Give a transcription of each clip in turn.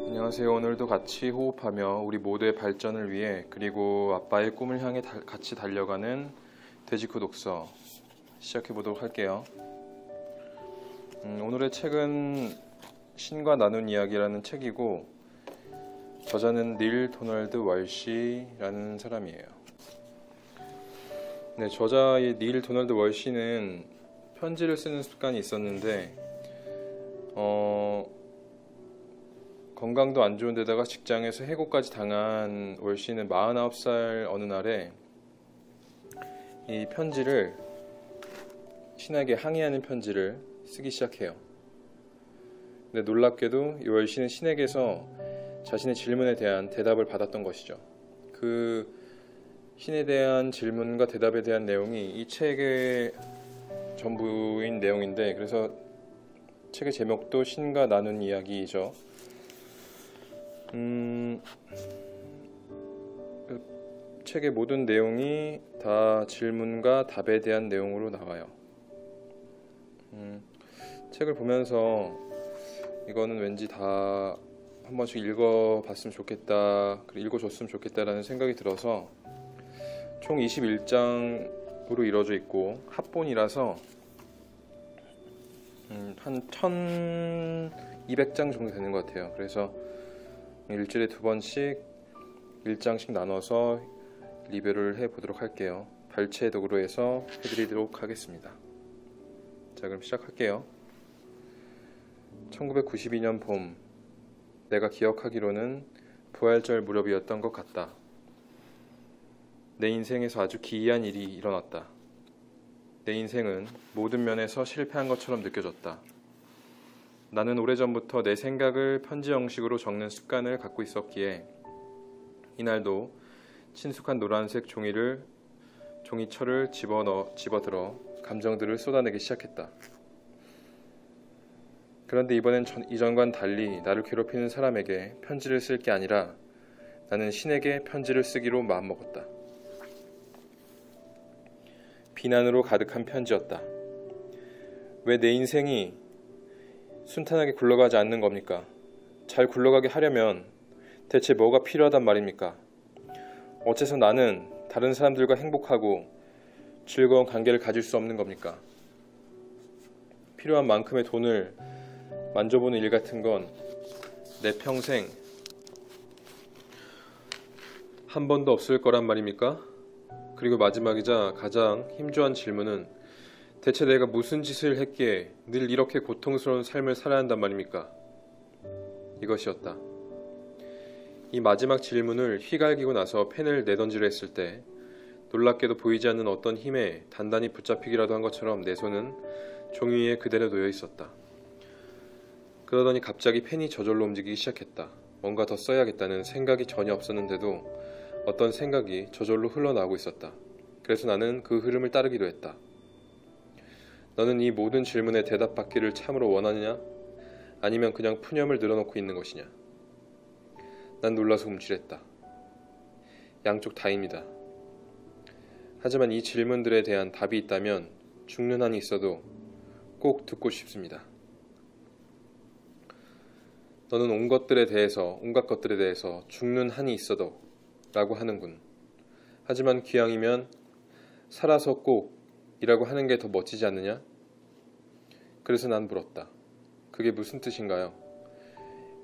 안녕하세요. 오늘도 같이 호흡하며 우리 모두의 발전을 위해 그리고 아빠의 꿈을 향해 같이 달려가는 돼지코 독서 시작해 보도록 할게요. 오늘의 책은 신과 나눈 이야기라는 책이고 저자는 닐 도널드 월시라는 사람이에요. 네, 저자의 닐 도널드 월시는 편지를 쓰는 습관이 있었는데 건강도 안 좋은 데다가 직장에서 해고까지 당한 월시는 49살 어느 날에 이 편지를, 신에게 항의하는 편지를 쓰기 시작해요. 근데 놀랍게도 이 월시는 신에게서 자신의 질문에 대한 대답을 받았던 것이죠. 그 신에 대한 질문과 대답에 대한 내용이 이 책의 전부인 내용인데, 그래서 책의 제목도 신과 나눈 이야기이죠. 책의 모든 내용이 다 질문과 답에 대한 내용으로 나와요. 책을 보면서 이거는 왠지 다 한 번씩 읽어봤으면 좋겠다, 읽어줬으면 좋겠다라는 생각이 들어서 총 21장으로 이루어져 있고 합본이라서 한 1200장 정도 되는 것 같아요. 그래서 일주일에 2번씩 1장씩 나눠서 리뷰를 해보도록 할게요. 발췌 도구로 해서 해드리도록 하겠습니다. 자, 그럼 시작할게요. 1992년 봄, 내가 기억하기로는 부활절 무렵이었던 것 같다. 내 인생에서 아주 기이한 일이 일어났다. 내 인생은 모든 면에서 실패한 것처럼 느껴졌다. 나는 오래전부터 내 생각을 편지 형식으로 적는 습관을 갖고 있었기에 이날도 친숙한 노란색 종이철을 집어들어 감정들을 쏟아내기 시작했다. 그런데 이번엔 이전과는 달리 나를 괴롭히는 사람에게 편지를 쓸 게 아니라 나는 신에게 편지를 쓰기로 마음먹었다. 비난으로 가득한 편지였다. 왜 내 인생이 순탄하게 굴러가지 않는 겁니까? 잘 굴러가게 하려면 대체 뭐가 필요하단 말입니까? 어째서 나는 다른 사람들과 행복하고 즐거운 관계를 가질 수 없는 겁니까? 필요한 만큼의 돈을 만져보는 일 같은 건 내 평생 한 번도 없을 거란 말입니까? 그리고 마지막이자 가장 힘줘한 질문은 대체 내가 무슨 짓을 했기에 늘 이렇게 고통스러운 삶을 살아야 한단 말입니까? 이것이었다. 이 마지막 질문을 휘갈기고 나서 펜을 내던지려 했을 때 놀랍게도 보이지 않는 어떤 힘에 단단히 붙잡히기라도 한 것처럼 내 손은 종이 위에 그대로 놓여 있었다. 그러더니 갑자기 펜이 저절로 움직이기 시작했다. 뭔가 더 써야겠다는 생각이 전혀 없었는데도 어떤 생각이 저절로 흘러나오고 있었다. 그래서 나는 그 흐름을 따르기로 했다. 너는 이 모든 질문에 대답받기를 참으로 원하느냐? 아니면 그냥 푸념을 늘어놓고 있는 것이냐? 난 놀라서 움찔했다. 양쪽 다입니다. 하지만 이 질문들에 대한 답이 있다면 죽는 한이 있어도 꼭 듣고 싶습니다. 너는 온갖 것들에 대해서 죽는 한이 있어도 라고 하는군. 하지만 기왕이면 살아서 꼭 이라고 하는 게 더 멋지지 않느냐? 그래서 난 물었다. 그게 무슨 뜻인가요?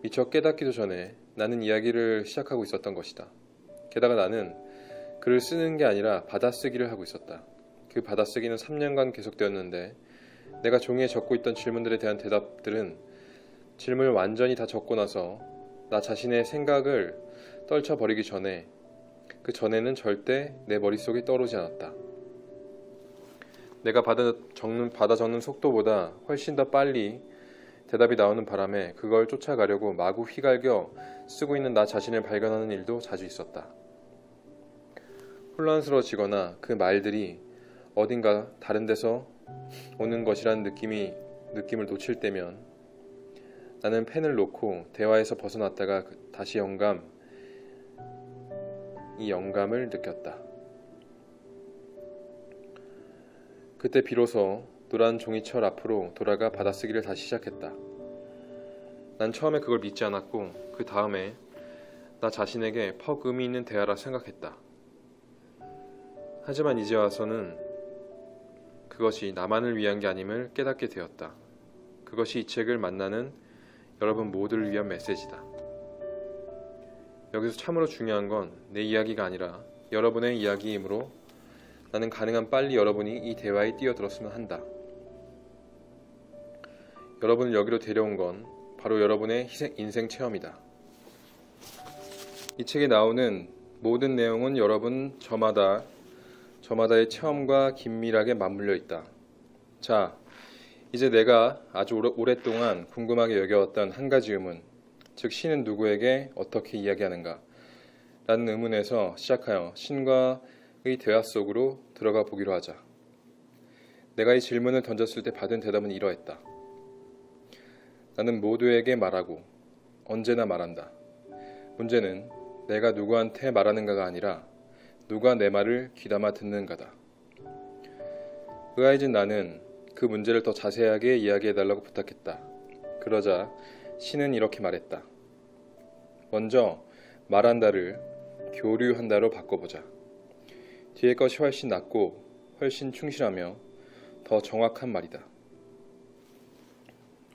미처 깨닫기도 전에 나는 이야기를 시작하고 있었던 것이다. 게다가 나는 글을 쓰는 게 아니라 받아쓰기를 하고 있었다. 그 받아쓰기는 3년간 계속되었는데 내가 종이에 적고 있던 질문들에 대한 대답들은 질문을 완전히 다 적고 나서 나 자신의 생각을 떨쳐버리기 전에, 그 전에는 절대 내 머릿속에 떠오르지 않았다. 내가 받아 적는 속도보다 훨씬 더 빨리 대답이 나오는 바람에 그걸 쫓아가려고 마구 휘갈겨 쓰고 있는 나 자신을 발견하는 일도 자주 있었다. 혼란스러워지거나 그 말들이 어딘가 다른 데서 오는 것이라는 느낌을 놓칠 때면 나는 펜을 놓고 대화에서 벗어났다가 다시 이 영감을 느꼈다. 그때 비로소 노란 종이철 앞으로 돌아가 받아쓰기를 다시 시작했다. 난 처음에 그걸 믿지 않았고 그 다음에 나 자신에게 퍽 의미 있는 대화라 생각했다. 하지만 이제 와서는 그것이 나만을 위한 게 아님을 깨닫게 되었다. 그것이 이 책을 만나는 여러분 모두를 위한 메시지다. 여기서 참으로 중요한 건 내 이야기가 아니라 여러분의 이야기이므로 나는 가능한 빨리 여러분이 이 대화에 뛰어들었으면 한다. 여러분을 여기로 데려온 건 바로 여러분의 인생 체험이다. 이 책에 나오는 모든 내용은 여러분 저마다의 체험과 긴밀하게 맞물려 있다. 자, 이제 내가 아주 오랫동안 궁금하게 여겨왔던 한 가지 의문, 즉 신은 누구에게 어떻게 이야기하는가? 라는 의문에서 시작하여 신과의 대화 속으로 들어가 보기로 하자. 내가 이 질문을 던졌을 때 받은 대답은 이러했다. 나는 모두에게 말하고 언제나 말한다. 문제는 내가 누구한테 말하는가가 아니라 누가 내 말을 귀담아 듣는가다. 의아해진 나는 그 문제를 더 자세하게 이야기해달라고 부탁했다. 그러자 신은 이렇게 말했다. 먼저 말한다를 교류한다로 바꿔보자. 뒤에 것이 훨씬 낫고 훨씬 충실하며 더 정확한 말이다.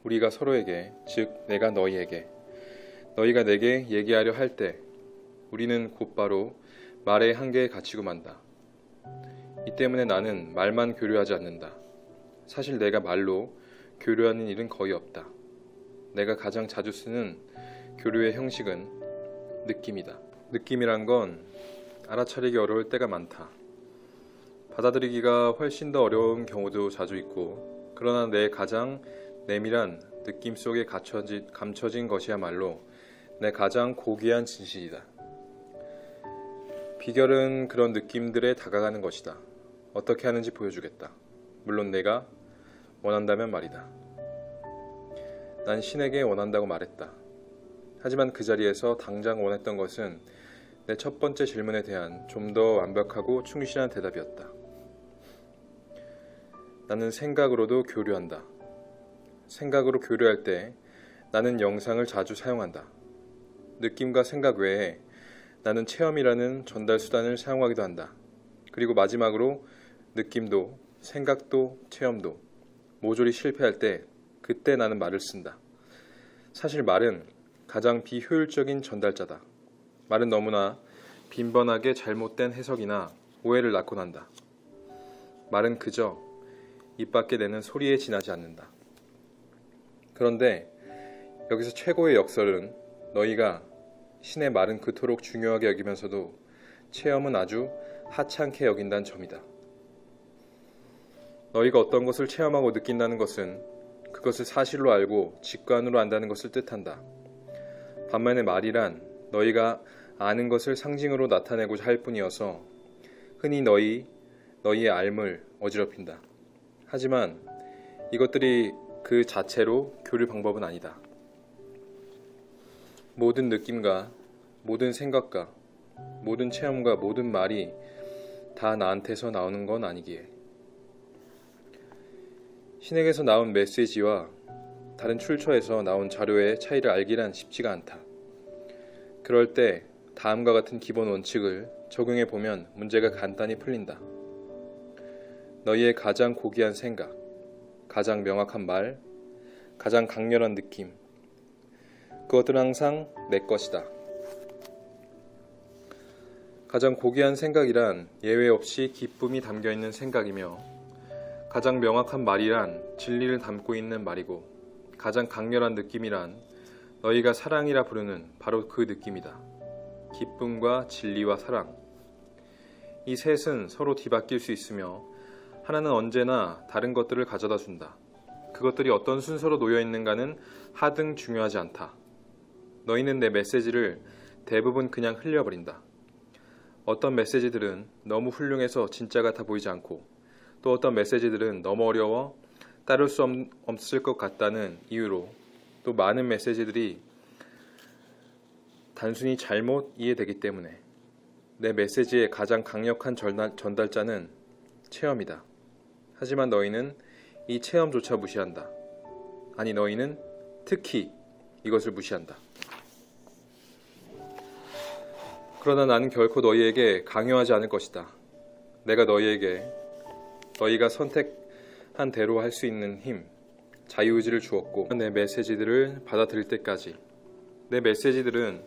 우리가 서로에게, 즉 내가 너희에게, 너희가 내게 얘기하려 할 때 우리는 곧바로 말의 한계에 갇히고 만다. 이 때문에 나는 말만 교류하지 않는다. 사실 내가 말로 교류하는 일은 거의 없다. 내가 가장 자주 쓰는 교류의 형식은 느낌이다. 느낌이란 건 알아차리기 어려울 때가 많다. 받아들이기가 훨씬 더 어려운 경우도 자주 있고, 그러나 내 가장 내밀한 느낌 속에 감춰진 것이야말로 내 가장 고귀한 진실이다. 비결은 그런 느낌들에 다가가는 것이다. 어떻게 하는지 보여주겠다. 물론 내가 원한다면 말이다. 난 신에게 원한다고 말했다. 하지만 그 자리에서 당장 원했던 것은 내 첫 번째 질문에 대한 좀 더 완벽하고 충실한 대답이었다. 나는 생각으로도 교류한다. 생각으로 교류할 때 나는 영상을 자주 사용한다. 느낌과 생각 외에 나는 체험이라는 전달 수단을 사용하기도 한다. 그리고 마지막으로 느낌도 생각도 체험도 모조리 실패할 때 그때 나는 말을 쓴다. 사실 말은 가장 비효율적인 전달자다. 말은 너무나 빈번하게 잘못된 해석이나 오해를 낳곤 한다. 말은 그저 입 밖에 내는 소리에 지나지 않는다. 그런데 여기서 최고의 역설은 너희가 신의 말은 그토록 중요하게 여기면서도 체험은 아주 하찮게 여긴다는 점이다. 너희가 어떤 것을 체험하고 느낀다는 것은 그것을 사실로 알고 직관으로 안다는 것을 뜻한다. 반면에 말이란 너희가 아는 것을 상징으로 나타내고자 할 뿐이어서 흔히 너희의 알을 어지럽힌다. 하지만 이것들이 그 자체로 교류 방법은 아니다. 모든 느낌과 모든 생각과 모든 체험과 모든 말이 다 나한테서 나오는 건 아니기에. 신에게서 나온 메시지와 다른 출처에서 나온 자료의 차이를 알기란 쉽지가 않다. 그럴 때 다음과 같은 기본 원칙을 적용해 보면 문제가 간단히 풀린다. 너희의 가장 고귀한 생각, 가장 명확한 말, 가장 강렬한 느낌, 그것들은 항상 내 것이다. 가장 고귀한 생각이란 예외 없이 기쁨이 담겨있는 생각이며, 가장 명확한 말이란 진리를 담고 있는 말이고, 가장 강렬한 느낌이란 너희가 사랑이라 부르는 바로 그 느낌이다. 기쁨과 진리와 사랑, 이 셋은 서로 뒤바뀔 수 있으며 하나는 언제나 다른 것들을 가져다 준다. 그것들이 어떤 순서로 놓여 있는가는 하등 중요하지 않다. 너희는 내 메시지를 대부분 그냥 흘려버린다. 어떤 메시지들은 너무 훌륭해서 진짜 같아 보이지 않고, 또 어떤 메시지들은 너무 어려워 따를 수 없을 것 같다는 이유로, 또 많은 메시지들이 단순히 잘못 이해되기 때문에 내 메시지의 가장 강력한 전달자는 체험이다. 하지만 너희는 이 체험조차 무시한다. 아니, 너희는 특히 이것을 무시한다. 그러나 나는 결코 너희에게 강요하지 않을 것이다. 내가 너희에게 너희가 선택한 대로 할 수 있는 힘, 자유의지를 주었고, 내 메시지들을 받아들일 때까지. 내 메시지들은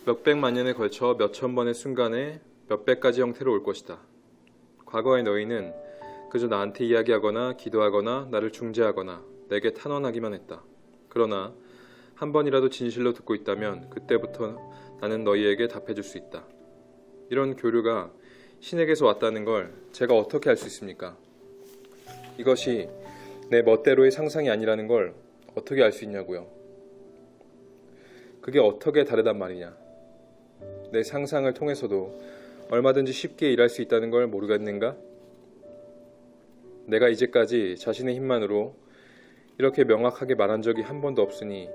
몇백만 년에 걸쳐 몇천 번의 순간에 몇백 가지 형태로 올 것이다. 과거의 너희는 그저 나한테 이야기하거나 기도하거나 나를 중재하거나 내게 탄원하기만 했다. 그러나 한 번이라도 진실로 듣고 있다면 그때부터 나는 너희에게 답해줄 수 있다. 이런 교류가 신에게서 왔다는 걸 제가 어떻게 알 수 있습니까? 이것이 내 멋대로의 상상이 아니라는 걸 어떻게 알 수 있냐고요? 그게 어떻게 다르단 말이냐? 내 상상을 통해서도 얼마든지 쉽게 일할 수 있다는 걸 모르겠는가? 내가 이제까지 자신의 힘만으로 이렇게 명확하게 말한 적이 한 번도 없으니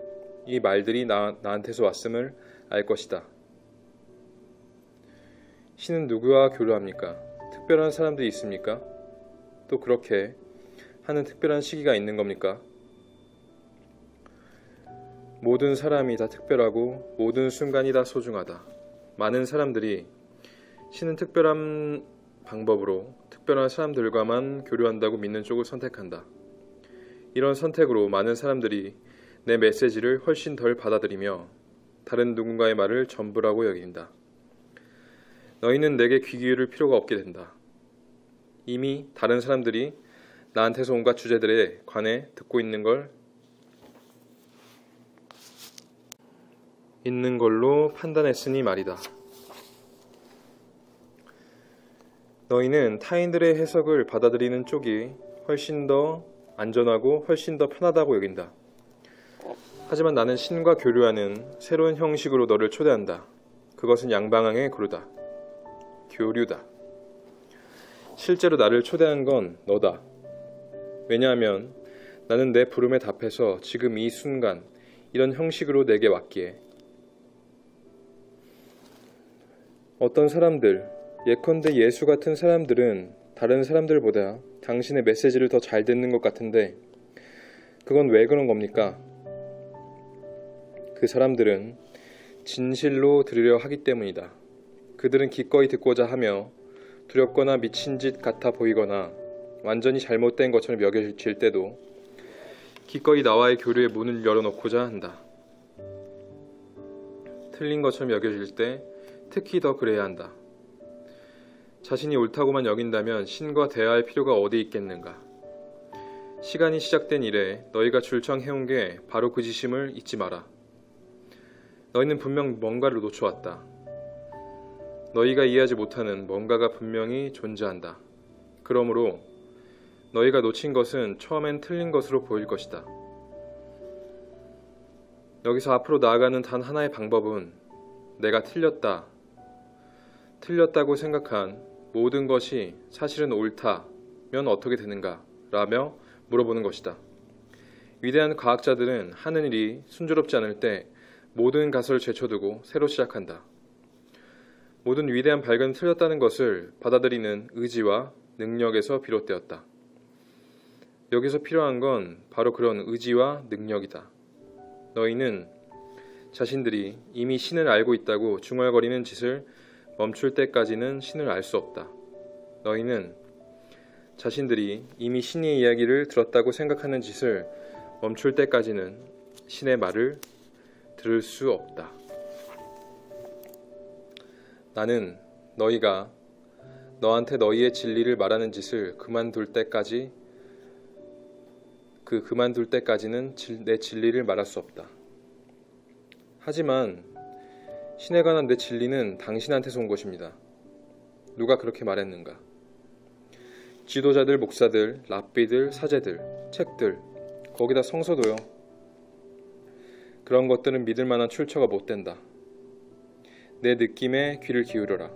이 말들이 나한테서 왔음을 알 것이다. 신은 누구와 교류합니까? 특별한 사람들이 있습니까? 또 그렇게 하는 특별한 시기가 있는 겁니까? 모든 사람이 다 특별하고 모든 순간이 다 소중하다. 많은 사람들이 신은 특별한 방법으로 특별한 사람들과만 교류한다고 믿는 쪽을 선택한다. 이런 선택으로 많은 사람들이 내 메시지를 훨씬 덜 받아들이며 다른 누군가의 말을 전부라고 여긴다. 너희는 내게 귀 기울일 필요가 없게 된다. 이미 다른 사람들이 나한테서 온갖 주제들에 관해 듣고 있는 걸로 판단했으니 말이다. 너희는 타인들의 해석을 받아들이는 쪽이 훨씬 더 안전하고 훨씬 더 편하다고 여긴다. 하지만 나는 신과 교류하는 새로운 형식으로 너를 초대한다. 그것은 양방향의 교류다. 실제로 나를 초대한 건 너다. 왜냐하면 나는 내 부름에 답해서 지금 이 순간 이런 형식으로 내게 왔기에. 어떤 사람들, 예컨대 예수 같은 사람들은 다른 사람들보다 당신의 메시지를 더 잘 듣는 것 같은데 그건 왜 그런 겁니까? 그 사람들은 진실로 들으려 하기 때문이다. 그들은 기꺼이 듣고자 하며 두렵거나 미친 짓 같아 보이거나 완전히 잘못된 것처럼 여겨질 때도 기꺼이 나와의 교류의 문을 열어놓고자 한다. 틀린 것처럼 여겨질 때 특히 더 그래야 한다. 자신이 옳다고만 여긴다면 신과 대화할 필요가 어디 있겠는가. 시간이 시작된 이래 너희가 줄창해온 게 바로 그 지심을 잊지 마라. 너희는 분명 뭔가를 놓쳐왔다. 너희가 이해하지 못하는 뭔가가 분명히 존재한다. 그러므로 너희가 놓친 것은 처음엔 틀린 것으로 보일 것이다. 여기서 앞으로 나아가는 단 하나의 방법은 내가 틀렸다고 생각한 모든 것이 사실은 옳다면 어떻게 되는가? 라며 물어보는 것이다. 위대한 과학자들은 하는 일이 순조롭지 않을 때 모든 가설을 제쳐두고 새로 시작한다. 모든 위대한 발견은 틀렸다는 것을 받아들이는 의지와 능력에서 비롯되었다. 여기서 필요한 건 바로 그런 의지와 능력이다. 너희는 자신들이 이미 신을 알고 있다고 중얼거리는 짓을 멈출 때까지는 신을 알 수 없다. 너희는 자신들이 이미 신의 이야기를 들었다고 생각하는 짓을 멈출 때까지는 신의 말을 들을 수 없다. 나는 너희가 너한테 너희의 진리를 말하는 짓을 그만둘 때까지는 내 진리를 말할 수 없다. 하지만 신에 관한 내 진리는 당신한테서 온 것입니다. 누가 그렇게 말했는가? 지도자들, 목사들, 랍비들, 사제들, 책들, 거기다 성서도요. 그런 것들은 믿을 만한 출처가 못 된다. 내 느낌에 귀를 기울여라.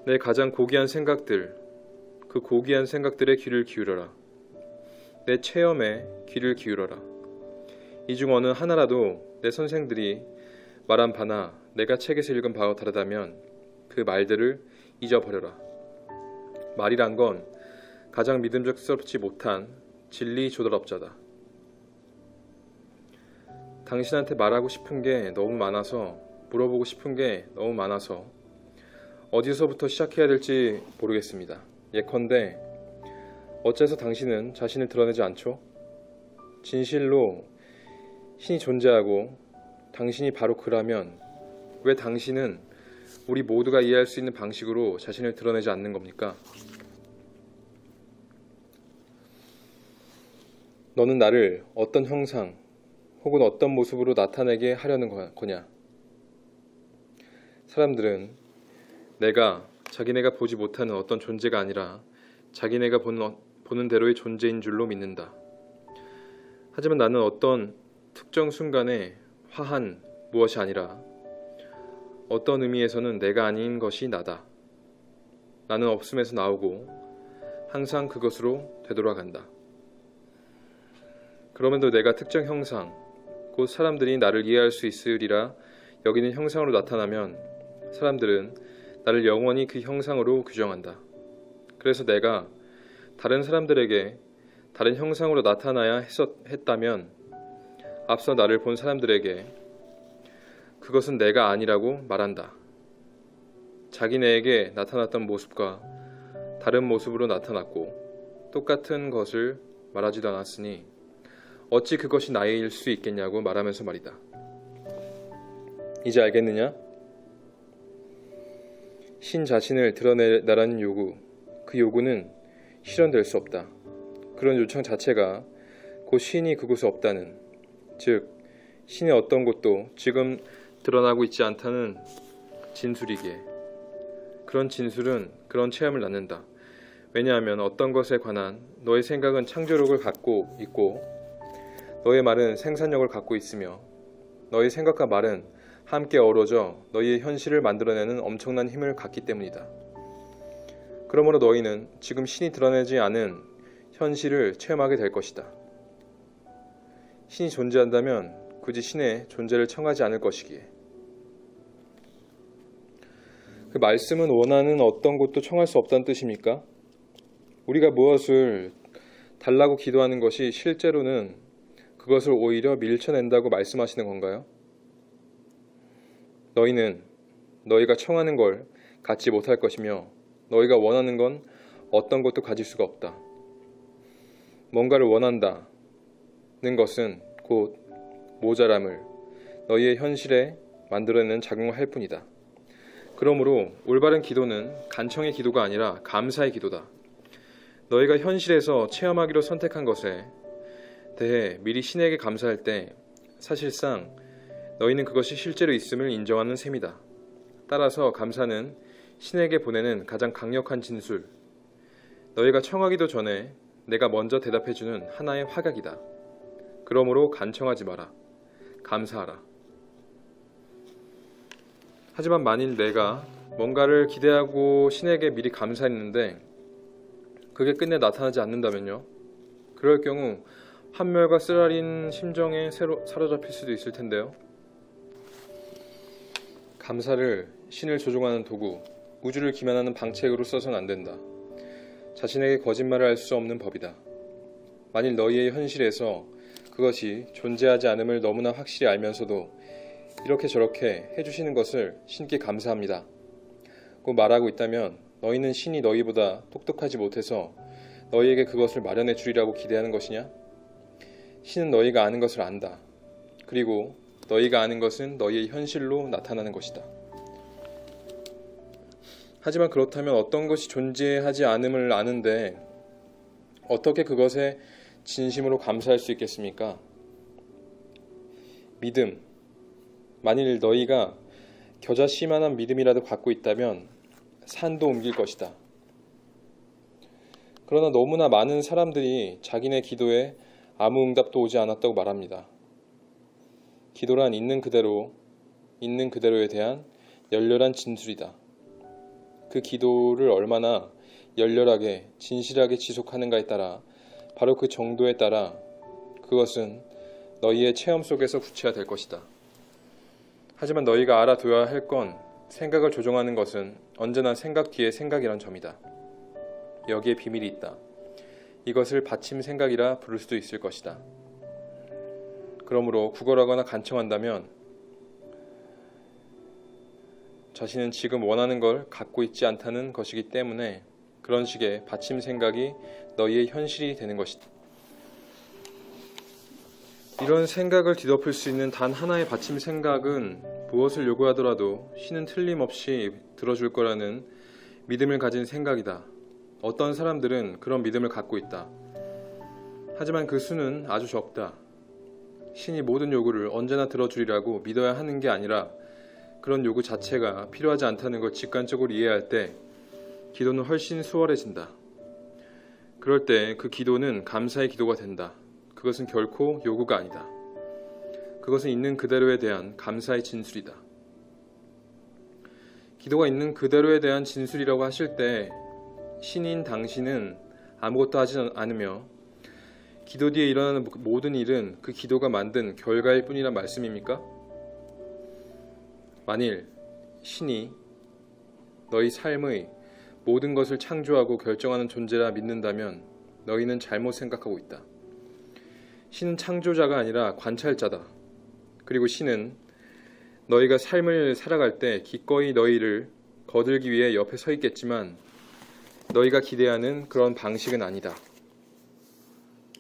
내 가장 고귀한 생각들, 그 고귀한 생각들에 귀를 기울여라. 내 체험에 귀를 기울여라. 이 중 어느 하나라도 내 선생들이 말한 바나 내가 책에서 읽은 바와 다르다면 그 말들을 잊어버려라. 말이란 건 가장 믿음직스럽지 못한 진리 조달업자다. 당신한테 말하고 싶은 게 너무 많아서, 물어보고 싶은 게 너무 많아서 어디서부터 시작해야 될지 모르겠습니다. 예컨대 어째서 당신은 자신을 드러내지 않죠? 진실로 신이 존재하고 당신이 바로 그라면 왜 당신은 우리 모두가 이해할 수 있는 방식으로 자신을 드러내지 않는 겁니까? 너는 나를 어떤 형상 혹은 어떤 모습으로 나타내게 하려는 거냐? 사람들은 내가 자기네가 보지 못하는 어떤 존재가 아니라 자기네가 보는 대로의 존재인 줄로 믿는다. 하지만 나는 어떤 특정 순간에 화한 무엇이 아니라 어떤 의미에서는 내가 아닌 것이 나다. 나는 없음에서 나오고 항상 그것으로 되돌아간다. 그러면도 내가 특정 형상, 곧 사람들이 나를 이해할 수 있으리라 여기는 형상으로 나타나면 사람들은 나를 영원히 그 형상으로 규정한다. 그래서 내가 다른 사람들에게 다른 형상으로 나타나야 했다면 앞서 나를 본 사람들에게 그것은 내가 아니라고 말한다. 자기네에게 나타났던 모습과 다른 모습으로 나타났고 똑같은 것을 말하지도 않았으니 어찌 그것이 나일 수 있겠냐고 말하면서 말이다. 이제 알겠느냐? 신 자신을 드러내라는 요구, 그 요구는 실현될 수 없다. 그런 요청 자체가 곧 신이 그곳에 없다는, 즉 신의 어떤 곳도 지금 드러나고 있지 않다는 진술이기에 그런 진술은 그런 체험을 낳는다. 왜냐하면 어떤 것에 관한 너의 생각은 창조력을 갖고 있고 너의 말은 생산력을 갖고 있으며 너의 생각과 말은 함께 어우러져 너희의 현실을 만들어내는 엄청난 힘을 갖기 때문이다. 그러므로 너희는 지금 신이 드러내지 않은 현실을 체험하게 될 것이다. 신이 존재한다면 굳이 신의 존재를 청하지 않을 것이기에. 그 말씀은 원하는 어떤 것도 청할 수 없다는 뜻입니까? 우리가 무엇을 달라고 기도하는 것이 실제로는 그것을 오히려 밀쳐낸다고 말씀하시는 건가요? 너희는 너희가 청하는 걸 갖지 못할 것이며 너희가 원하는 건 어떤 것도 가질 수가 없다. 뭔가를 원한다는 것은 곧 모자람을 너희의 현실에 만들어내는 작용을 할 뿐이다. 그러므로 올바른 기도는 간청의 기도가 아니라 감사의 기도다. 너희가 현실에서 체험하기로 선택한 것에 대해 미리 신에게 감사할 때 사실상 너희는 그것이 실제로 있음을 인정하는 셈이다. 따라서 감사는 신에게 보내는 가장 강력한 진술, 너희가 청하기도 전에 내가 먼저 대답해주는 하나의 확약이다. 그러므로 간청하지 마라. 감사하라. 하지만 만일 내가 뭔가를 기대하고 신에게 미리 감사했는데 그게 끝내 나타나지 않는다면요? 그럴 경우 환멸과 쓰라린 심정에 사로잡힐 수도 있을 텐데요. 감사를 신을 조종하는 도구, 우주를 기만하는 방책으로 써서는 안 된다. 자신에게 거짓말을 할 수 없는 법이다. 만일 너희의 현실에서 그것이 존재하지 않음을 너무나 확실히 알면서도 이렇게 저렇게 해주시는 것을 신께 감사합니다 고 말하고 있다면 너희는 신이 너희보다 똑똑하지 못해서 너희에게 그것을 마련해 주리라고 기대하는 것이냐? 신은 너희가 아는 것을 안다. 그리고 너희가 아는 것은 너희의 현실로 나타나는 것이다. 하지만 그렇다면 어떤 것이 존재하지 않음을 아는데 어떻게 그것에 진심으로 감사할 수 있겠습니까? 믿음. 만일 너희가 겨자씨만한 믿음이라도 갖고 있다면 산도 옮길 것이다. 그러나 너무나 많은 사람들이 자기네 기도에 아무 응답도 오지 않았다고 말합니다. 기도란 있는 그대로에 대한 열렬한 진술이다. 그 기도를 얼마나 열렬하게 진실하게 지속하는가에 따라, 바로 그 정도에 따라 그것은 너희의 체험 속에서 구체화될 것이다. 하지만 너희가 알아둬야 할 건, 생각을 조종하는 것은 언제나 생각 뒤에 생각이란 점이다. 여기에 비밀이 있다. 이것을 받침 생각이라 부를 수도 있을 것이다. 그러므로 구걸하거나 간청한다면 자신은 지금 원하는 걸 갖고 있지 않다는 것이기 때문에 그런 식의 받침 생각이 너희의 현실이 되는 것이다. 이런 생각을 뒤덮을 수 있는 단 하나의 받침 생각은 무엇을 요구하더라도 신은 틀림없이 들어줄 거라는 믿음을 가진 생각이다. 어떤 사람들은 그런 믿음을 갖고 있다. 하지만 그 수는 아주 적다. 신이 모든 요구를 언제나 들어주리라고 믿어야 하는 게 아니라 그런 요구 자체가 필요하지 않다는 걸 직관적으로 이해할 때 기도는 훨씬 수월해진다. 그럴 때 그 기도는 감사의 기도가 된다. 그것은 결코 요구가 아니다. 그것은 있는 그대로에 대한 감사의 진술이다. 기도가 있는 그대로에 대한 진술이라고 하실 때 신인 당신은 아무것도 하지 않으며 기도 뒤에 일어나는 모든 일은 그 기도가 만든 결과일 뿐이란 말씀입니까? 만일 신이 너희 삶의 모든 것을 창조하고 결정하는 존재라 믿는다면 너희는 잘못 생각하고 있다. 신은 창조자가 아니라 관찰자다. 그리고 신은 너희가 삶을 살아갈 때 기꺼이 너희를 거들기 위해 옆에 서 있겠지만 너희가 기대하는 그런 방식은 아니다.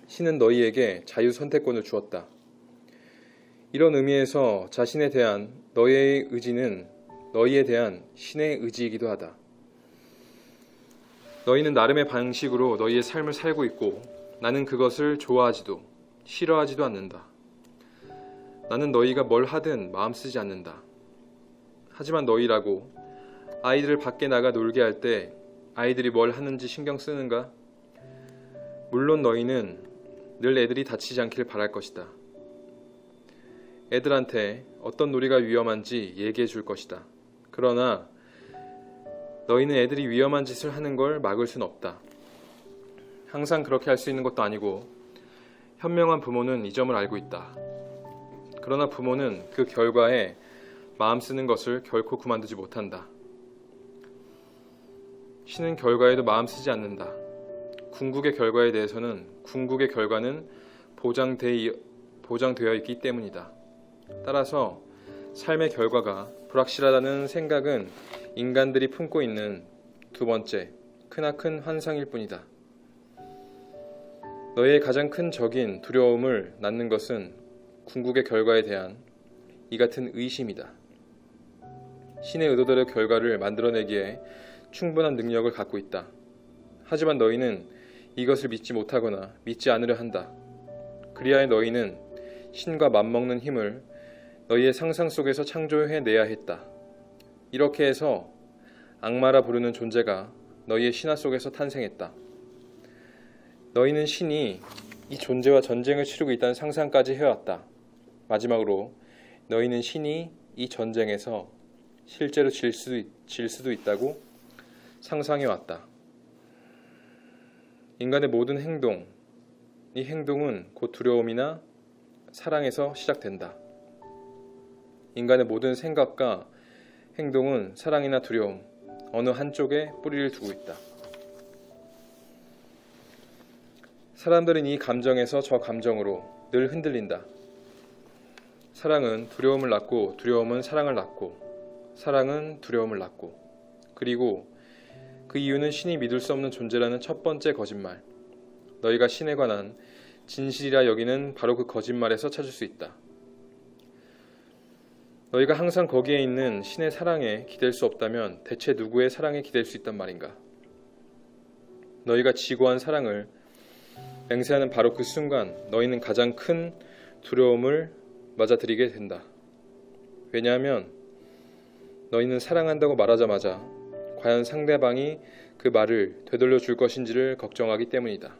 신은 너희에게 자유 선택권을 주었다. 이런 의미에서 자신에 대한 너희의 의지는 너희에 대한 신의 의지이기도 하다. 너희는 나름의 방식으로 너희의 삶을 살고 있고 나는 그것을 좋아하지도 싫어하지도 않는다. 나는 너희가 뭘 하든 마음 쓰지 않는다. 하지만 너희라고 아이들을 밖에 나가 놀게 할 때 아이들이 뭘 하는지 신경 쓰는가? 물론 너희는 늘 애들이 다치지 않기를 바랄 것이다. 애들한테 어떤 놀이가 위험한지 얘기해 줄 것이다. 그러나 너희는 애들이 위험한 짓을 하는 걸 막을 순 없다. 항상 그렇게 할 수 있는 것도 아니고 현명한 부모는 이 점을 알고 있다. 그러나 부모는 그 결과에 마음 쓰는 것을 결코 그만두지 못한다. 신은 결과에도 마음 쓰지 않는다. 궁극의 결과에 대해서는 궁극의 결과는 보장되어 있기 때문이다. 따라서 삶의 결과가 불확실하다는 생각은 인간들이 품고 있는 두 번째, 크나큰 환상일 뿐이다. 너희의 가장 큰 적인 두려움을 낳는 것은 궁극의 결과에 대한 이 같은 의심이다. 신의 의도대로 결과를 만들어내기에 충분한 능력을 갖고 있다. 하지만 너희는 이것을 믿지 못하거나 믿지 않으려 한다. 그리하여 너희는 신과 맞먹는 힘을 너희의 상상 속에서 창조해내야 했다. 이렇게 해서 악마라 부르는 존재가 너희의 신화 속에서 탄생했다. 너희는 신이 이 존재와 전쟁을 치르고 있다는 상상까지 해왔다. 마지막으로 너희는 신이 이 전쟁에서 실제로 질 수도 있다고 상상해왔다. 인간의 모든 행동, 이 행동은 곧 두려움이나 사랑에서 시작된다. 인간의 모든 생각과 행동은 사랑이나 두려움, 어느 한쪽에 뿌리를 두고 있다. 사람들은 이 감정에서 저 감정으로 늘 흔들린다. 사랑은 두려움을 낳고 두려움은 사랑을 낳고 사랑은 두려움을 낳고 그리고 그 이유는 신이 믿을 수 없는 존재라는 첫 번째 거짓말. 너희가 신에 관한 진실이라 여기는 바로 그 거짓말에서 찾을 수 있다. 너희가 항상 거기에 있는 신의 사랑에 기댈 수 없다면 대체 누구의 사랑에 기댈 수 있단 말인가? 너희가 지고한 사랑을 맹세하는 바로 그 순간 너희는 가장 큰 두려움을 맞아들이게 된다. 왜냐하면 너희는 사랑한다고 말하자마자 과연 상대방이 그 말을 되돌려 줄 것인지를 걱정하기 때문이다.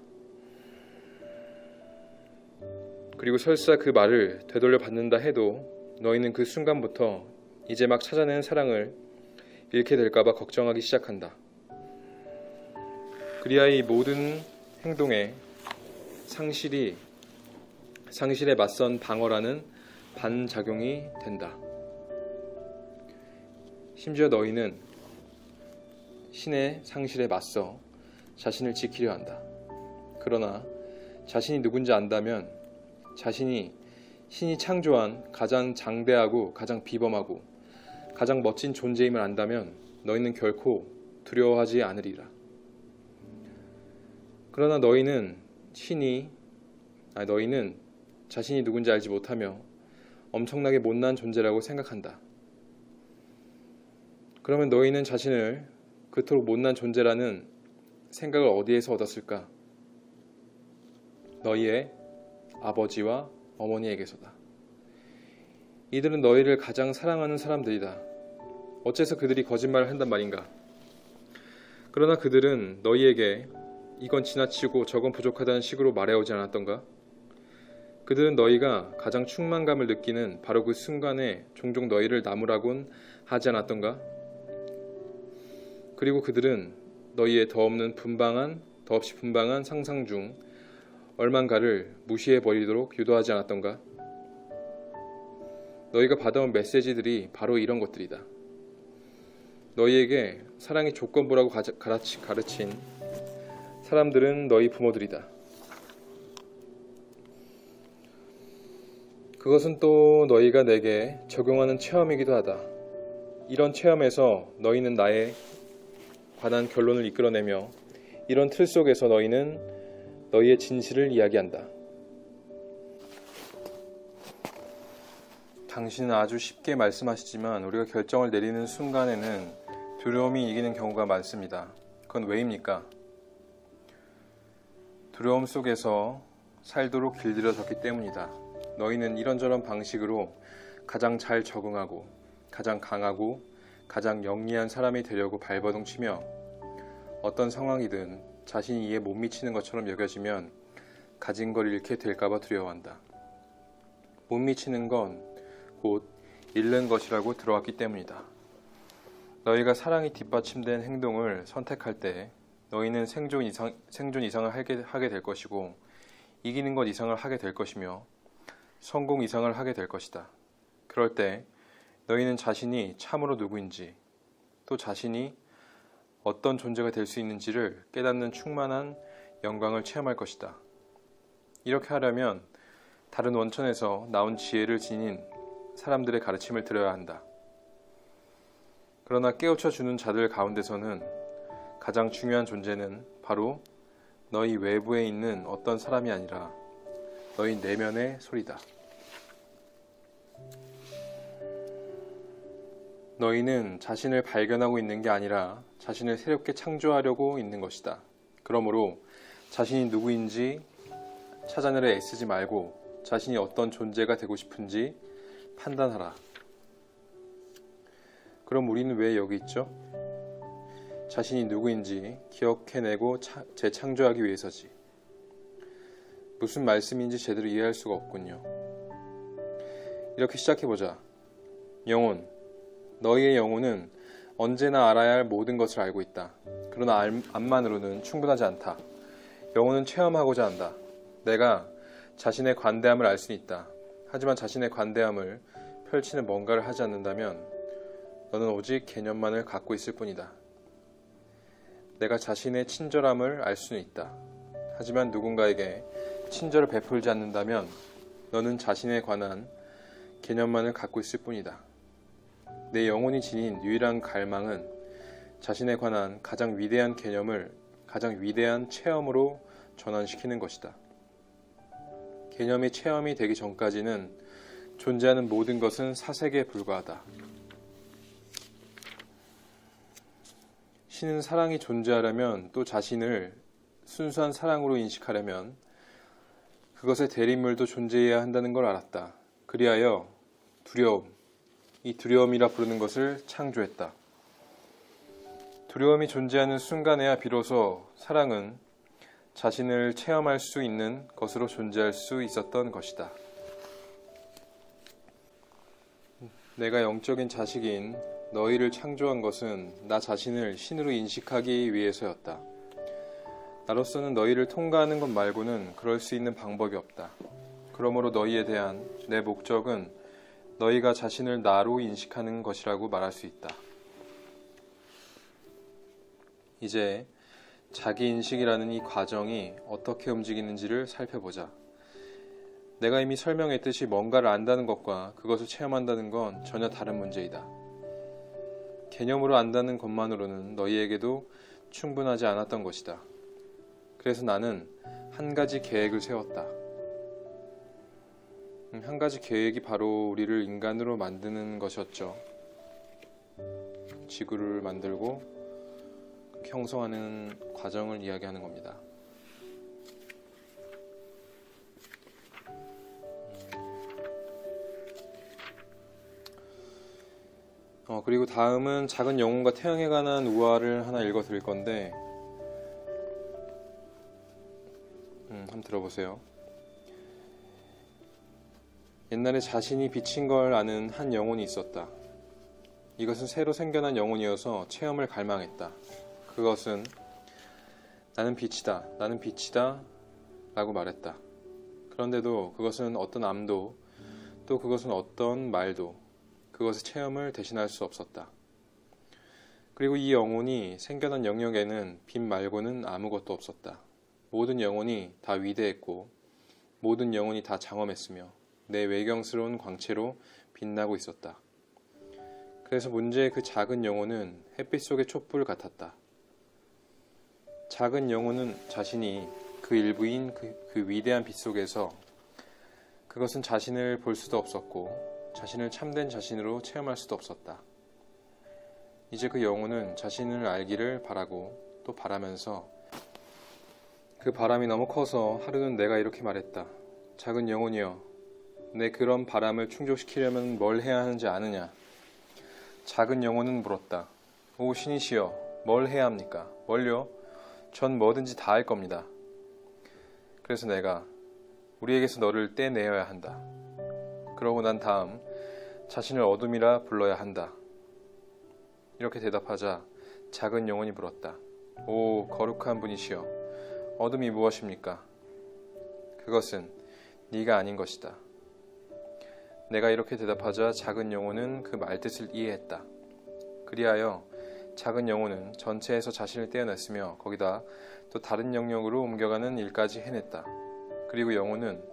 그리고 설사 그 말을 되돌려 받는다 해도 너희는 그 순간부터 이제 막 찾아내는 사랑을 잃게 될까봐 걱정하기 시작한다. 그리하여 이 모든 행동에 상실에 맞선 방어라는 반작용이 된다. 심지어 너희는 신의 상실에 맞서 자신을 지키려 한다. 그러나 자신이 누군지 안다면, 자신이 신이 창조한 가장 장대하고 가장 비범하고 가장 멋진 존재임을 안다면 너희는 결코 두려워하지 않으리라. 그러나 너희는 자신이 누군지 알지 못하며 엄청나게 못난 존재라고 생각한다. 그러면 너희는 자신을 그토록 못난 존재라는 생각을 어디에서 얻었을까? 너희의 아버지와 어머니에게서다. 이들은 너희를 가장 사랑하는 사람들이다. 어째서 그들이 거짓말을 한단 말인가? 그러나 그들은 너희에게 이건 지나치고 저건 부족하다는 식으로 말해오지 않았던가? 그들은 너희가 가장 충만감을 느끼는 바로 그 순간에 종종 너희를 나무라곤 하지 않았던가? 그리고 그들은 너희의 더없이 분방한 상상 중 얼만가를 무시해버리도록 유도하지 않았던가? 너희가 받아온 메시지들이 바로 이런 것들이다. 너희에게 사랑이 조건부라고 가르친 사람들은 너희 부모들이다. 그것은 또 너희가 내게 적용하는 체험이기도 하다. 이런 체험에서 너희는 나에 관한 결론을 이끌어내며 이런 틀 속에서 너희는 너희의 진실을 이야기한다. 당신은 아주 쉽게 말씀하시지만 우리가 결정을 내리는 순간에는 두려움이 이기는 경우가 많습니다. 그건 왜입니까? 두려움 속에서 살도록 길들여졌기 때문이다. 너희는 이런저런 방식으로 가장 잘 적응하고 가장 강하고 가장 영리한 사람이 되려고 발버둥치며 어떤 상황이든 자신이 이에 못 미치는 것처럼 여겨지면 가진 걸 잃게 될까봐 두려워한다. 못 미치는 건 곧 잃는 것이라고 들어왔기 때문이다. 너희가 사랑이 뒷받침된 행동을 선택할 때 너희는 생존 이상을 하게 될 것이고 이기는 것 이상을 하게 될 것이며 성공 이상을 하게 될 것이다. 그럴 때 너희는 자신이 참으로 누구인지 또 자신이 어떤 존재가 될 수 있는지를 깨닫는 충만한 영광을 체험할 것이다. 이렇게 하려면 다른 원천에서 나온 지혜를 지닌 사람들의 가르침을 들어야 한다. 그러나 깨우쳐 주는 자들 가운데서는 가장 중요한 존재는 바로 너희 외부에 있는 어떤 사람이 아니라 너희 내면의 소리다. 너희는 자신을 발견하고 있는 게 아니라 자신을 새롭게 창조하려고 있는 것이다. 그러므로 자신이 누구인지 찾아내려 애쓰지 말고 자신이 어떤 존재가 되고 싶은지 판단하라. 그럼 우리는 왜 여기 있죠? 자신이 누구인지 기억해내고 재창조하기 위해서지. 무슨 말씀인지 제대로 이해할 수가 없군요. 이렇게 시작해보자. 영혼. 너희의 영혼은 언제나 알아야 할 모든 것을 알고 있다. 그러나 암만으로는 충분하지 않다. 영혼은 체험하고자 한다. 내가 자신의 관대함을 알 수는 있다. 하지만 자신의 관대함을 펼치는 뭔가를 하지 않는다면 너는 오직 개념만을 갖고 있을 뿐이다. 내가 자신의 친절함을 알 수는 있다. 하지만 누군가에게 친절을 베풀지 않는다면 너는 자신에 관한 개념만을 갖고 있을 뿐이다. 내 영혼이 지닌 유일한 갈망은 자신에 관한 가장 위대한 개념을 가장 위대한 체험으로 전환시키는 것이다. 개념이 체험이 되기 전까지는 존재하는 모든 것은 사색에 불과하다. 신은 사랑이 존재하려면 또 자신을 순수한 사랑으로 인식하려면 그것의 대립물도 존재해야 한다는 걸 알았다. 그리하여 이 두려움이라 부르는 것을 창조했다. 두려움이 존재하는 순간에야 비로소 사랑은 자신을 체험할 수 있는 것으로 존재할 수 있었던 것이다. 내가 영적인 자식인 너희를 창조한 것은 나 자신을 신으로 인식하기 위해서였다. 나로서는 너희를 통과하는 것 말고는 그럴 수 있는 방법이 없다. 그러므로 너희에 대한 내 목적은 너희가 자신을 나로 인식하는 것이라고 말할 수 있다. 이제 자기인식이라는 이 과정이 어떻게 움직이는지를 살펴보자. 내가 이미 설명했듯이 뭔가를 안다는 것과 그것을 체험한다는 건 전혀 다른 문제이다. 개념으로 안다는 것만으로는 너희에게도 충분하지 않았던 것이다. 그래서 나는 한 가지 계획을 세웠다. 한 가지 계획이 바로 우리를 인간으로 만드는 것이었죠. 지구를 만들고 형성하는 과정을 이야기하는 겁니다. 그리고 다음은 작은 영혼과 태양에 관한 우화를 하나 읽어 드릴 건데 한번 들어보세요. 옛날에 자신이 빛인 걸 아는 한 영혼이 있었다. 이것은 새로 생겨난 영혼이어서 체험을 갈망했다. 그것은 나는 빛이다, 나는 빛이다 라고 말했다. 그런데도 그것은 어떤 암도 또 그것은 어떤 말도 그것의 체험을 대신할 수 없었다. 그리고 이 영혼이 생겨난 영역에는 빛 말고는 아무것도 없었다. 모든 영혼이 다 위대했고 모든 영혼이 다 장엄했으며 내 외경스러운 광채로 빛나고 있었다. 그래서 문제의 그 작은 영혼은 햇빛 속의 촛불 같았다. 작은 영혼은 자신이 그 일부인 그 위대한 빛 속에서 그것은 자신을 볼 수도 없었고 자신을 참된 자신으로 체험할 수도 없었다. 이제 그 영혼은 자신을 알기를 바라고 또 바라면서 그 바람이 너무 커서 하루는 내가 이렇게 말했다. 작은 영혼이여, 내 그런 바람을 충족시키려면 뭘 해야 하는지 아느냐? 작은 영혼은 물었다. 오 신이시여, 뭘 해야 합니까? 뭘요? 전 뭐든지 다 할 겁니다. 그래서 내가 우리에게서 너를 떼내어야 한다. 그러고 난 다음 자신을 어둠이라 불러야 한다. 이렇게 대답하자 작은 영혼이 물었다. 오 거룩한 분이시여, 어둠이 무엇입니까? 그것은 네가 아닌 것이다. 내가 이렇게 대답하자 작은 영혼은 그 말뜻을 이해했다. 그리하여 작은 영혼은 전체에서 자신을 떼어냈으며 거기다 또 다른 영역으로 옮겨가는 일까지 해냈다. 그리고 영혼은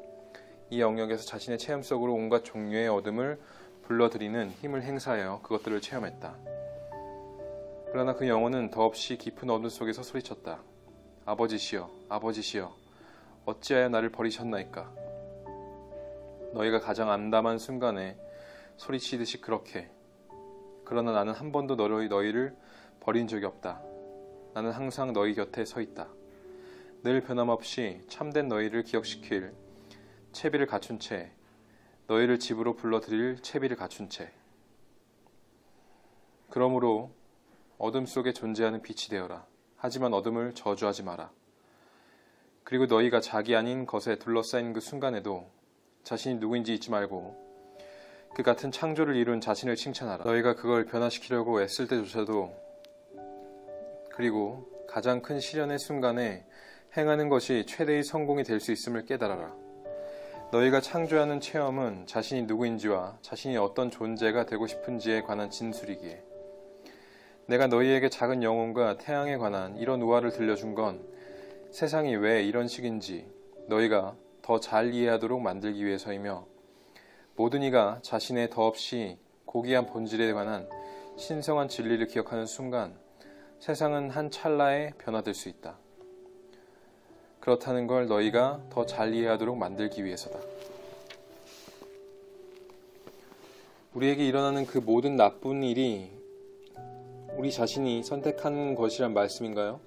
이 영역에서 자신의 체험 속으로 온갖 종류의 어둠을 불러들이는 힘을 행사하여 그것들을 체험했다. 그러나 그 영혼은 더없이 깊은 어둠 속에서 소리쳤다. 아버지시여, 아버지시여, 어찌하여 나를 버리셨나이까? 너희가 가장 암담한 순간에 소리치듯이 그렇게. 그러나 나는 한 번도 너희를 버린 적이 없다. 나는 항상 너희 곁에 서 있다. 늘 변함없이 참된 너희를 기억시킬 채비를 갖춘 채, 너희를 집으로 불러들일 채비를 갖춘 채. 그러므로 어둠 속에 존재하는 빛이 되어라. 하지만 어둠을 저주하지 마라. 그리고 너희가 자기 아닌 것에 둘러싸인 그 순간에도 자신이 누구인지 잊지 말고 그 같은 창조를 이룬 자신을 칭찬하라. 너희가 그걸 변화시키려고 애쓸 때조차도 그리고 가장 큰 시련의 순간에 행하는 것이 최대의 성공이 될 수 있음을 깨달아라. 너희가 창조하는 체험은 자신이 누구인지와 자신이 어떤 존재가 되고 싶은지에 관한 진술이기에 내가 너희에게 작은 영혼과 태양에 관한 이런 우화를 들려준 건 세상이 왜 이런 식인지 너희가 더 잘 이해하도록 만들기 위해서이며 모든 이가 자신의 더없이 고귀한 본질에 관한 신성한 진리를 기억하는 순간 세상은 한 찰나에 변화될 수 있다. 그렇다는 걸 너희가 더 잘 이해하도록 만들기 위해서다. 우리에게 일어나는 그 모든 나쁜 일이 우리 자신이 선택하는 것이란 말씀인가요?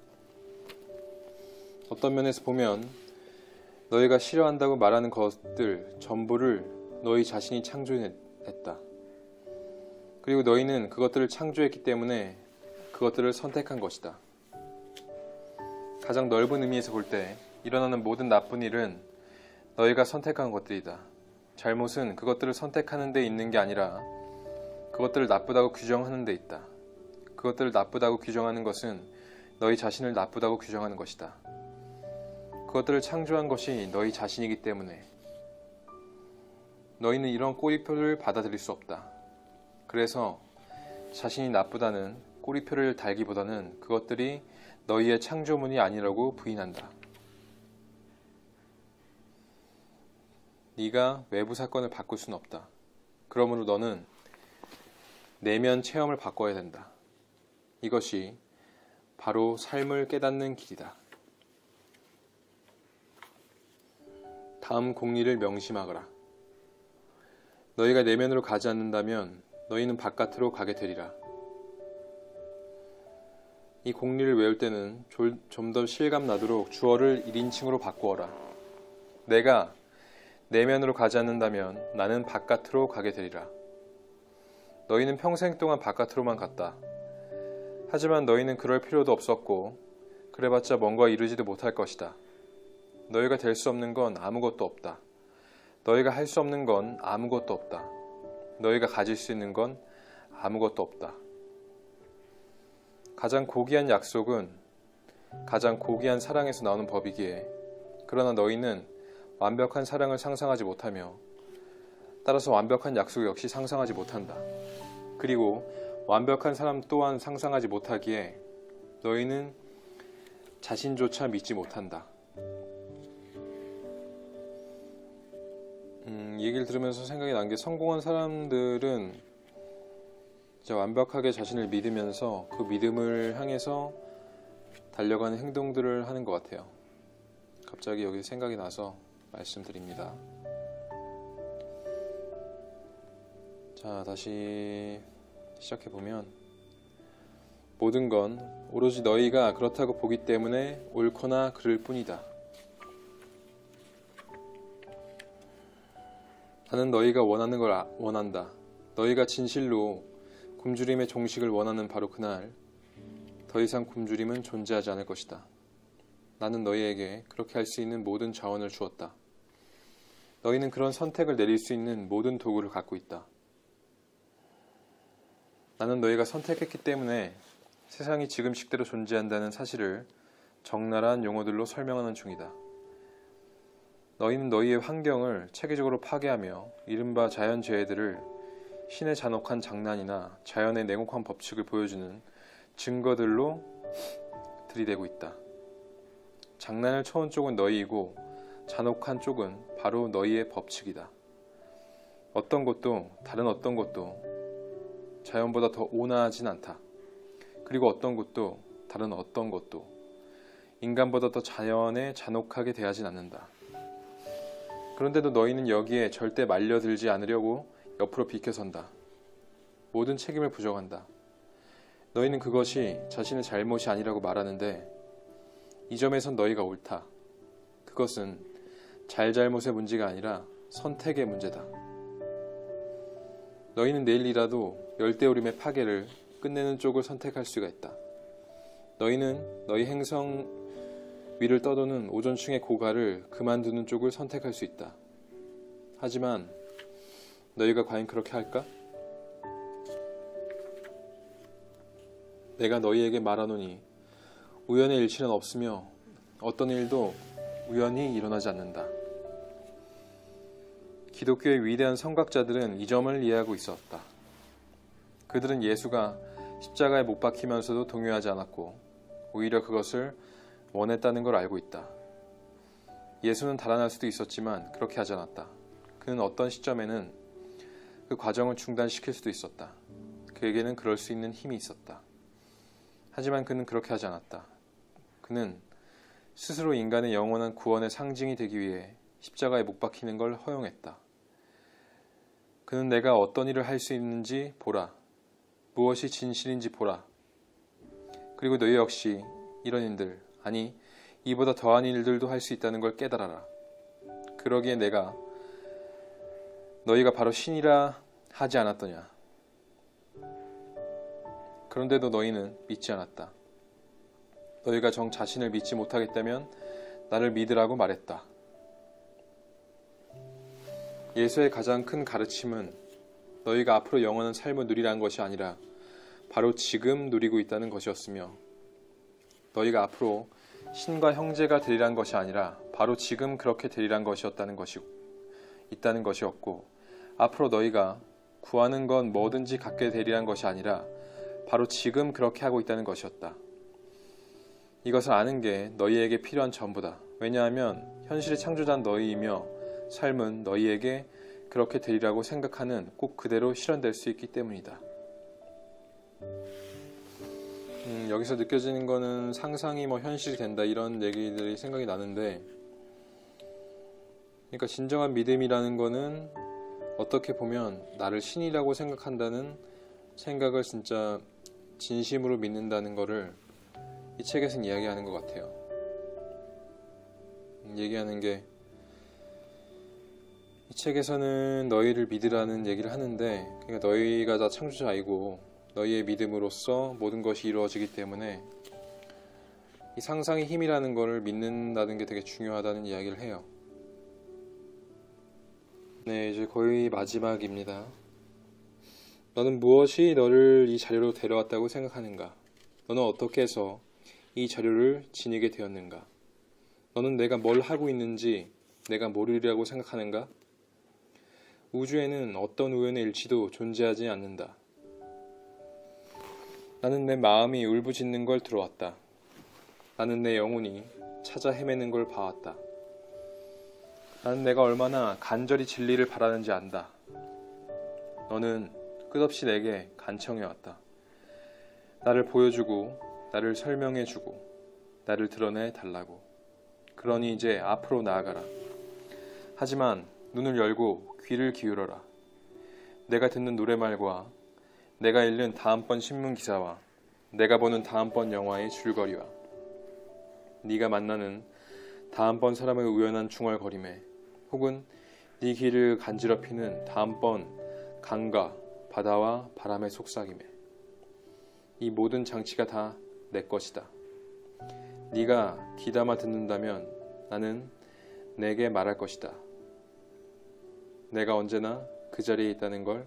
어떤 면에서 보면 너희가 싫어한다고 말하는 것들 전부를 너희 자신이 창조했다. 그리고 너희는 그것들을 창조했기 때문에 그것들을 선택한 것이다. 가장 넓은 의미에서 볼 때 일어나는 모든 나쁜 일은 너희가 선택한 것들이다. 잘못은 그것들을 선택하는 데 있는 게 아니라 그것들을 나쁘다고 규정하는 데 있다. 그것들을 나쁘다고 규정하는 것은 너희 자신을 나쁘다고 규정하는 것이다. 그것들을 창조한 것이 너희 자신이기 때문에 너희는 이런 꼬리표를 받아들일 수 없다. 그래서 자신이 나쁘다는 꼬리표를 달기보다는 그것들이 너희의 창조물이 아니라고 부인한다. 네가 외부 사건을 바꿀 수는 없다. 그러므로 너는 내면 체험을 바꿔야 된다. 이것이 바로 삶을 깨닫는 길이다. 다음 공리를 명심하거라. 너희가 내면으로 가지 않는다면 너희는 바깥으로 가게 되리라. 이 공리를 외울 때는 좀 더 실감 나도록 주어를 1인칭으로 바꾸어라. 내가 내면으로 가지 않는다면 나는 바깥으로 가게 되리라. 너희는 평생 동안 바깥으로만 갔다. 하지만 너희는 그럴 필요도 없었고 그래봤자 뭔가 이루지도 못할 것이다. 너희가 될 수 없는 건 아무것도 없다. 너희가 할 수 없는 건 아무것도 없다. 너희가 가질 수 있는 건 아무것도 없다. 가장 고귀한 약속은 가장 고귀한 사랑에서 나오는 법이기에 그러나 너희는 완벽한 사랑을 상상하지 못하며 따라서 완벽한 약속 역시 상상하지 못한다. 그리고 완벽한 사람 또한 상상하지 못하기에 너희는 자신조차 믿지 못한다. 이 얘기를 들으면서 생각이 난 게 성공한 사람들은 진짜 완벽하게 자신을 믿으면서 그 믿음을 향해서 달려가는 행동들을 하는 것 같아요. 갑자기 여기 생각이 나서 말씀드립니다. 자, 다시 시작해보면 모든 건 오로지 너희가 그렇다고 보기 때문에 옳거나 그를 뿐이다. 나는 너희가 원하는 걸 원한다. 너희가 진실로 굶주림의 종식을 원하는 바로 그날 더 이상 굶주림은 존재하지 않을 것이다. 나는 너희에게 그렇게 할 수 있는 모든 자원을 주었다. 너희는 그런 선택을 내릴 수 있는 모든 도구를 갖고 있다. 나는 너희가 선택했기 때문에 세상이 지금식대로 존재한다는 사실을 적나라한 용어들로 설명하는 중이다. 너희는 너희의 환경을 체계적으로 파괴하며 이른바 자연재해들을 신의 잔혹한 장난이나 자연의 냉혹한 법칙을 보여주는 증거들로 들이대고 있다. 장난을 쳐온 쪽은 너희이고 잔혹한 쪽은 바로 너희의 법칙이다. 어떤 것도 다른 어떤 것도 자연보다 더 온화하진 않다. 그리고 어떤 것도 다른 어떤 것도 인간보다 더 자연에 잔혹하게 대하진 않는다. 그런데도 너희는 여기에 절대 말려들지 않으려고 옆으로 비켜선다. 모든 책임을 부정한다. 너희는 그것이 자신의 잘못이 아니라고 말하는데 이 점에선 너희가 옳다. 그것은 잘잘못의 문제가 아니라 선택의 문제다. 너희는 내일이라도 열대우림의 파괴를 끝내는 쪽을 선택할 수가 있다. 너희는 너희 행성 위를 떠도는 오존층의 고가를 그만두는 쪽을 선택할 수 있다. 하지만 너희가 과연 그렇게 할까? 내가 너희에게 말하노니 우연의 일치는 없으며 어떤 일도 우연히 일어나지 않는다. 기독교의 위대한 성각자들은 이 점을 이해하고 있었다. 그들은 예수가 십자가에 못 박히면서도 동요하지 않았고 오히려 그것을 원했다는 걸 알고 있다. 예수는 달아날 수도 있었지만 그렇게 하지 않았다. 그는 어떤 시점에는 그 과정을 중단시킬 수도 있었다. 그에게는 그럴 수 있는 힘이 있었다. 하지만 그는 그렇게 하지 않았다. 그는 스스로 인간의 영원한 구원의 상징이 되기 위해 십자가에 못 박히는 걸 허용했다. 그는 내가 어떤 일을 할 수 있는지 보라. 무엇이 진실인지 보라. 그리고 너희 역시 이런 일들, 아니 이보다 더한 일들도 할 수 있다는 걸 깨달아라. 그러기에 내가 너희가 바로 신이라 하지 않았더냐. 그런데도 너희는 믿지 않았다. 너희가 정 자신을 믿지 못하겠다면 나를 믿으라고 말했다. 예수의 가장 큰 가르침은 너희가 앞으로 영원한 삶을 누리라는 것이 아니라 바로 지금 누리고 있다는 것이었으며, 너희가 앞으로 신과 형제가 되리란 것이 아니라 바로 지금 그렇게 되리란 것이었다는 있다는 것이었고, 앞으로 너희가 구하는 건 뭐든지 갖게 되리란 것이 아니라 바로 지금 그렇게 하고 있다는 것이었다. 이것을 아는 게 너희에게 필요한 전부다. 왜냐하면 현실의 창조자는 너희이며 삶은 너희에게 그렇게 되리라고 생각하는 꼭 그대로 실현될 수 있기 때문이다. 여기서 느껴지는 거는 상상이 현실이 된다, 이런 얘기들이 생각이 나는데, 그러니까 진정한 믿음이라는 거는 어떻게 보면 나를 신이라고 생각한다는 생각을 진짜 진심으로 믿는다는 거를 이 책에서는 이야기하는 것 같아요. 얘기하는 게, 이 책에서는 너희를 믿으라는 얘기를 하는데, 그러니까 너희가 다 창조자이고 너희의 믿음으로써 모든 것이 이루어지기 때문에 이 상상의 힘이라는 거를 믿는다는 게 되게 중요하다는 이야기를 해요. 네, 이제 거의 마지막입니다. 너는 무엇이 너를 이 자료로 데려왔다고 생각하는가? 너는 어떻게 해서 이 자료를 지니게 되었는가? 너는 내가 뭘 하고 있는지 내가 모르리라고 생각하는가? 우주에는 어떤 우연의 일치도 존재하지 않는다. 나는 내 마음이 울부짖는 걸 들어왔다. 나는 내 영혼이 찾아 헤매는 걸 봐왔다. 나는 내가 얼마나 간절히 진리를 바라는지 안다. 너는 끝없이 내게 간청해왔다. 나를 보여주고 나를 설명해주고 나를 드러내 달라고. 그러니 이제 앞으로 나아가라. 하지만 눈을 열고 귀를 기울여라. 내가 듣는 노래말과 내가 읽는 다음번 신문기사와 내가 보는 다음번 영화의 줄거리와 네가 만나는 다음번 사람의 우연한 중얼거림에 혹은 네 귀를 간지럽히는 다음번 강과 바다와 바람의 속삭임에 이 모든 장치가 다 내 것이다. 네가 귀담아 듣는다면 나는 내게 말할 것이다. 내가 언제나 그 자리에 있다는 걸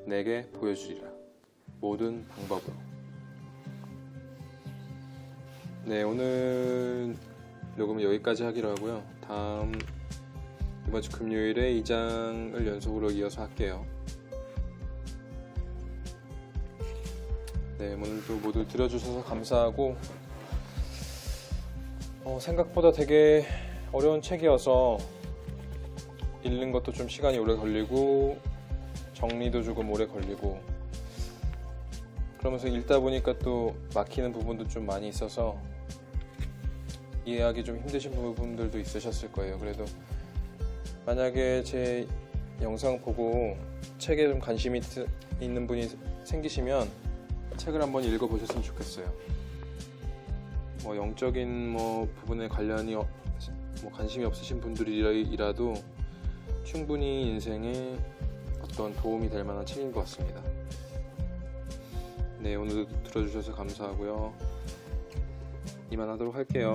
내게 보여주리라. 모든 방법으로. 네, 오늘 녹음은 여기까지 하기로 하고요. 이번 주 금요일에 2장을 연속으로 이어서 할게요. 네, 오늘도 모두 들어주셔서 감사하고, 생각보다 되게 어려운 책이어서 읽는 것도 좀 시간이 오래 걸리고 정리도 조금 오래 걸리고, 그러면서 읽다 보니까 또 막히는 부분도 좀 많이 있어서 이해하기 좀 힘드신 부분들도 있으셨을 거예요. 그래도 만약에 제 영상 보고 책에 좀 관심이 있는 분이 생기시면 책을 한번 읽어보셨으면 좋겠어요. 영적인 부분에 관련이 관심이 없으신 분들이라도 충분히 인생에 어떤 도움이 될 만한 책인 것 같습니다. 네, 오늘도 들어주셔서 감사하고요. 이만하도록 할게요.